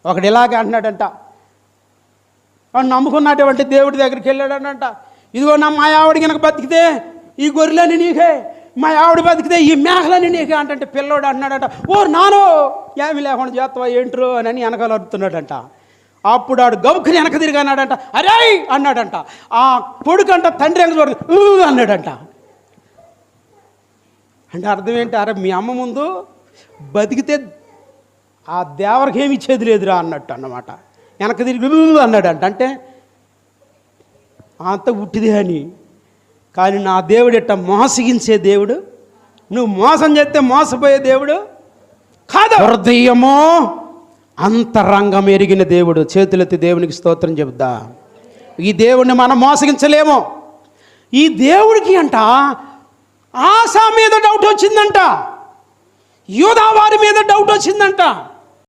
ఒకడు ఇలాగే అంటున్నాడంట, వాడు నమ్ముకున్నటువంటి దేవుడి దగ్గరికి వెళ్ళాడనంట, ఇదిగో మా ఆవిడ కనుక బతికితే ఈ గొర్రెలని నీకే, మా ఆవిడ బతికితే ఈ మేకలని నీకే అంటే పిల్లోడు అంటున్నాడంట, ఓ నానో ఏమి లేకుండా చేస్తావా ఏంట్రో అని వెనకాల అడుగుతున్నాడంట. అప్పుడు ఆడు గౌకుని వెనక తిరిగి అన్నాడంట, అరే అన్నాడంట. ఆ కొడుకంట తండ్రి వెనక చూడ అన్నాడంట. అంటే అర్థం ఏంటి, అరే మీ అమ్మ ముందు బతికితే ఆ దేవరికి ఏమి ఇచ్చేది లేదురా అన్నట్టు అన్నమాట. వెనక తిరిగి అన్నాడంట. అంటే అంత ఉట్టిదే అని. కానీ నా దేవుడు ఎట్ట మోసగించే దేవుడు, నువ్వు మోసం చేస్తే మోసపోయే దేవుడు కాదు. హృదయమో అంతరంగం ఎరిగిన దేవుడు. చేతులెత్తి దేవునికి స్తోత్రం చెబుదా. ఈ దేవుడిని మనం మోసగించలేము. ఈ దేవుడికి అంట ఆశా మీద డౌట్ వచ్చిందంట, యూదా వారి మీద డౌట్ వచ్చిందంట.